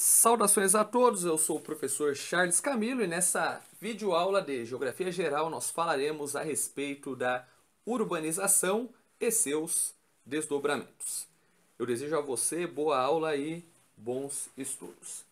Saudações a todos, eu sou o professor Charles Camilo e nessa videoaula de Geografia Geral nós falaremos a respeito da urbanização e seus desdobramentos. Eu desejo a você boa aula e bons estudos.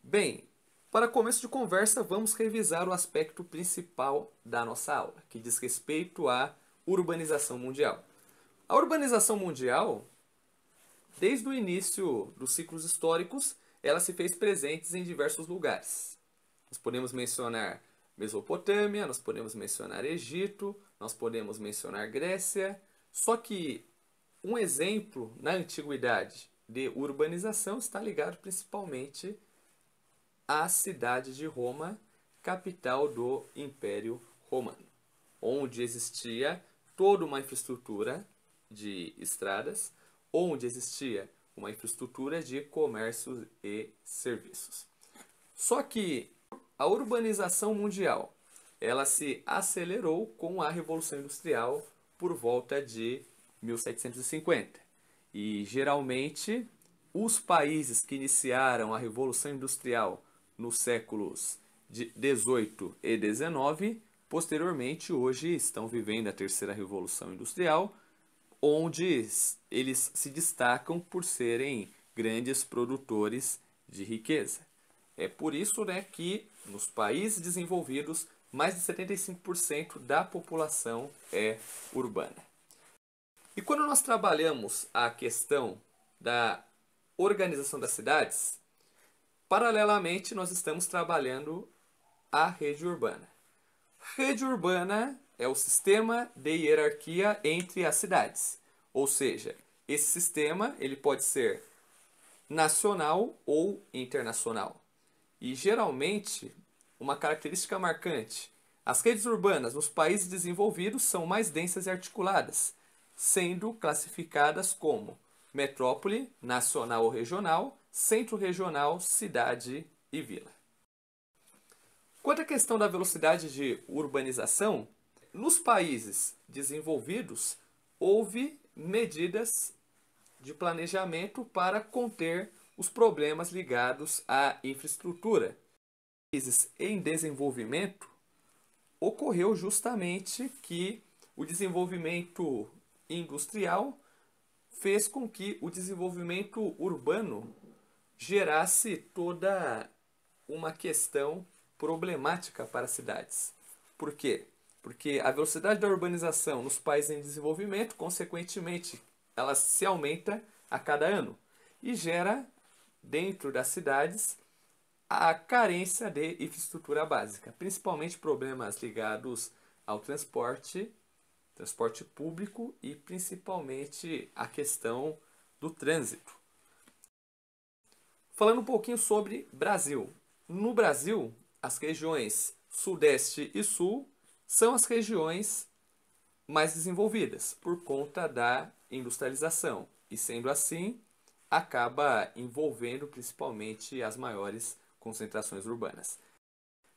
Bem, para começo de conversa vamos revisar o aspecto principal da nossa aula, que diz respeito à urbanização mundial. A urbanização mundial, desde o início dos ciclos históricos, ela se fez presente em diversos lugares. Nós podemos mencionar Mesopotâmia, nós podemos mencionar Egito, nós podemos mencionar Grécia. Só que um exemplo na antiguidade de urbanização está ligado principalmente à cidade de Roma, capital do Império Romano, onde existia toda uma infraestrutura de estradas, onde existia uma infraestrutura de comércios e serviços. Só que a urbanização mundial, ela se acelerou com a Revolução Industrial por volta de 1750. E geralmente os países que iniciaram a Revolução Industrial nos séculos 18 e 19, posteriormente hoje estão vivendo a terceira Revolução Industrial, onde eles se destacam por serem grandes produtores de riqueza. É por isso, que nos países desenvolvidos, mais de 75% da população é urbana. E quando nós trabalhamos a questão da organização das cidades, paralelamente nós estamos trabalhando a rede urbana. Rede urbana é o sistema de hierarquia entre as cidades. Ou seja, esse sistema ele pode ser nacional ou internacional. E geralmente, uma característica marcante, as redes urbanas nos países desenvolvidos são mais densas e articuladas, sendo classificadas como metrópole, nacional ou regional, centro regional, cidade e vila. Quanto à questão da velocidade de urbanização, nos países desenvolvidos houve medidas de planejamento para conter os problemas ligados à infraestrutura. Nos países em desenvolvimento ocorreu justamente que o desenvolvimento industrial fez com que o desenvolvimento urbano gerasse toda uma questão problemática para as cidades. Por quê? Porque a velocidade da urbanização nos países em desenvolvimento, consequentemente, ela se aumenta a cada ano e gera, dentro das cidades, a carência de infraestrutura básica, principalmente problemas ligados ao transporte público e principalmente a questão do trânsito. Falando um pouquinho sobre Brasil. No Brasil, as regiões Sudeste e Sul são as regiões mais desenvolvidas por conta da industrialização. E sendo assim, acaba envolvendo principalmente as maiores concentrações urbanas.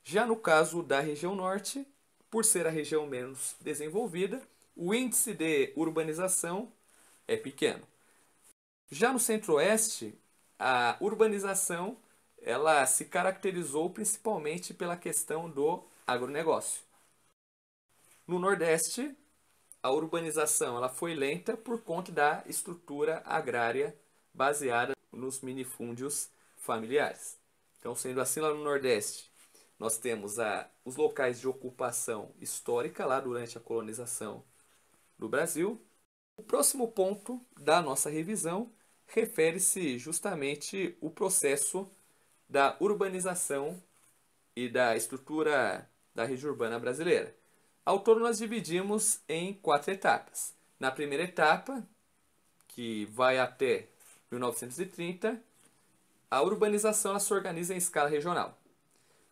Já no caso da região Norte, por ser a região menos desenvolvida, o índice de urbanização é pequeno. Já no Centro-Oeste, a urbanização ela se caracterizou principalmente pela questão do agronegócio. No Nordeste, a urbanização ela foi lenta por conta da estrutura agrária baseada nos minifúndios familiares. Então, sendo assim, lá no Nordeste, nós temos os locais de ocupação histórica lá durante a colonização do Brasil. O próximo ponto da nossa revisão refere-se justamente ao processo da urbanização e da estrutura da rede urbana brasileira. Ao todo, nós dividimos em 4 etapas. Na primeira etapa, que vai até 1930, a urbanização ela se organiza em escala regional.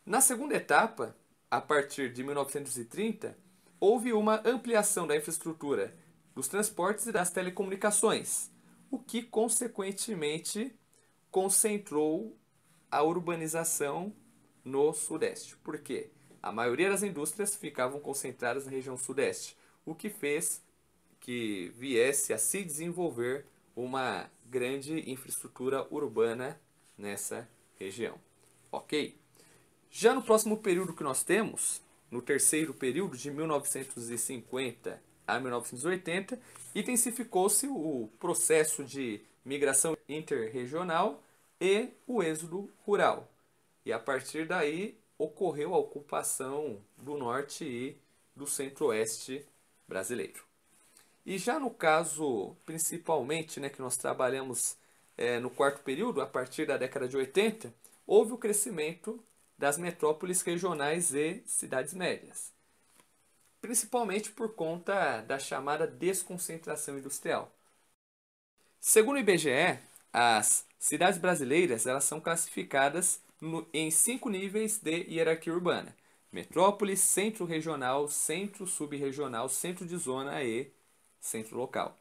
Na segunda etapa, a partir de 1930, houve uma ampliação da infraestrutura dos transportes e das telecomunicações, o que, consequentemente, concentrou a urbanização no Sudeste. Por quê? A maioria das indústrias ficavam concentradas na região Sudeste, o que fez que viesse a se desenvolver uma grande infraestrutura urbana nessa região. Ok? Já no próximo período que nós temos, no terceiro período, de 1950 a 1980, intensificou-se o processo de migração interregional e o êxodo rural. E a partir daí ocorreu a ocupação do norte e do centro-oeste brasileiro. E já no caso, principalmente, né, que nós trabalhamos no quarto período, a partir da década de 80, houve o crescimento das metrópoles regionais e cidades médias, principalmente por conta da chamada desconcentração industrial. Segundo o IBGE, as cidades brasileiras elas são classificadas em 5 níveis de hierarquia urbana: metrópole, centro regional, centro subregional, centro de zona e centro local.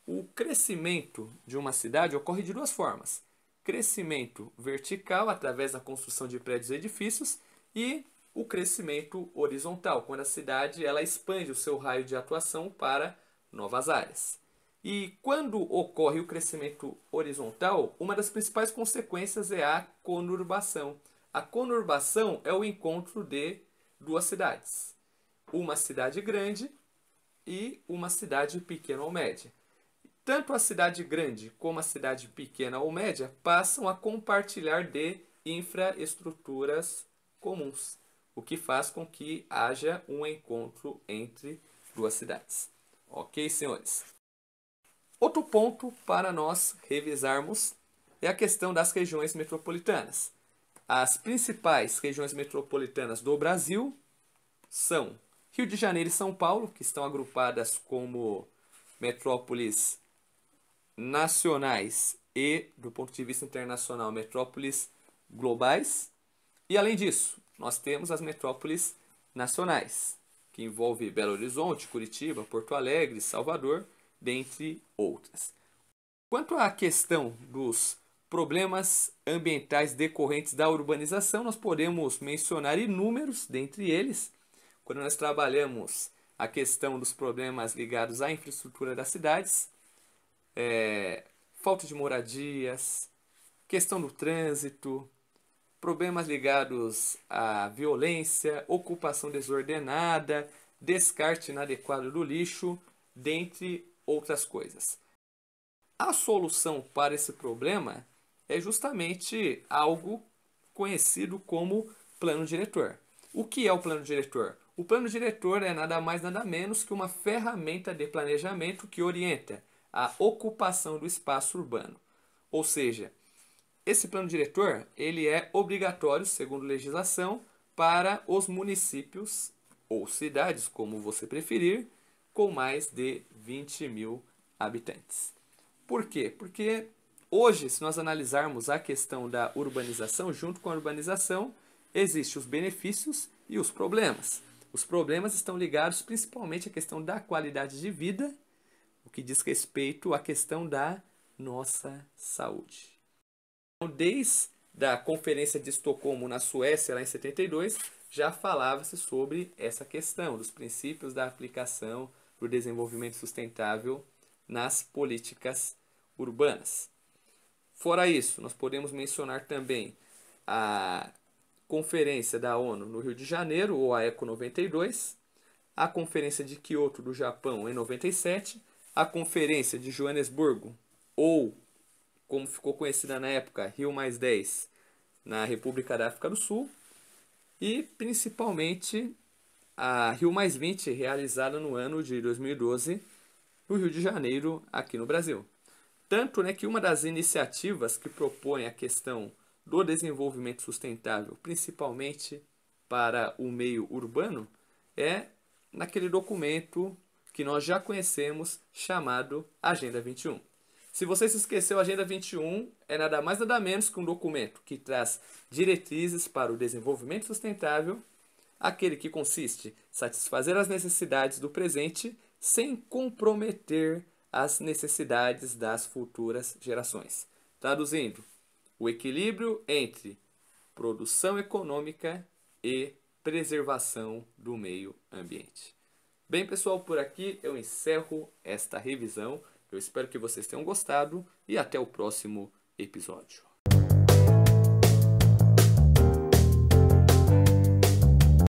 O crescimento de uma cidade ocorre de duas formas: crescimento vertical, através da construção de prédios e edifícios, e o crescimento horizontal, quando a cidade ela expande o seu raio de atuação para novas áreas. E quando ocorre o crescimento horizontal, uma das principais consequências é a conurbação. A conurbação é o encontro de duas cidades: uma cidade grande e uma cidade pequena ou média. Tanto a cidade grande como a cidade pequena ou média passam a compartilhar de infraestruturas comuns, o que faz com que haja um encontro entre duas cidades. Ok, senhores? Outro ponto para nós revisarmos é a questão das regiões metropolitanas. As principais regiões metropolitanas do Brasil são Rio de Janeiro e São Paulo, que estão agrupadas como metrópoles nacionais e, do ponto de vista internacional, metrópoles globais. E, além disso, nós temos as metrópoles nacionais, que envolvem Belo Horizonte, Curitiba, Porto Alegre, Salvador, dentre outras. Quanto à questão dos problemas ambientais decorrentes da urbanização, nós podemos mencionar inúmeros dentre eles. Quando nós trabalhamos a questão dos problemas ligados à infraestrutura das cidades, falta de moradias, questão do trânsito, problemas ligados à violência, ocupação desordenada, descarte inadequado do lixo, dentre outras coisas. A solução para esse problema é justamente algo conhecido como plano diretor. O que é o plano diretor? O plano diretor é nada mais nada menos que uma ferramenta de planejamento que orienta a ocupação do espaço urbano. Ou seja, esse plano diretor ele é obrigatório, segundo legislação, para os municípios ou cidades, como você preferir, com mais de 20 mil habitantes. Por quê? Porque hoje, se nós analisarmos a questão da urbanização, junto com a urbanização, existem os benefícios e os problemas. Os problemas estão ligados principalmente à questão da qualidade de vida, o que diz respeito à questão da nossa saúde. Então, desde a Conferência de Estocolmo, na Suécia, lá em 72, já falava-se sobre essa questão dos princípios da aplicação do desenvolvimento sustentável nas políticas urbanas. Fora isso, nós podemos mencionar também a Conferência da ONU no Rio de Janeiro, ou a ECO 92, a Conferência de Kyoto do Japão em 97, a Conferência de Joanesburgo, ou como ficou conhecida na época, Rio+10, na República da África do Sul, e principalmente a Rio+20, realizada no ano de 2012, no Rio de Janeiro, aqui no Brasil. Tanto que uma das iniciativas que propõe a questão do desenvolvimento sustentável, principalmente para o meio urbano, é naquele documento que nós já conhecemos, chamado Agenda 21. Se você se esqueceu, a Agenda 21 é nada mais nada menos que um documento que traz diretrizes para o desenvolvimento sustentável, aquele que consiste em satisfazer as necessidades do presente sem comprometer as necessidades das futuras gerações. Traduzindo, o equilíbrio entre produção econômica e preservação do meio ambiente. Bem, pessoal, por aqui eu encerro esta revisão. Eu espero que vocês tenham gostado e até o próximo episódio.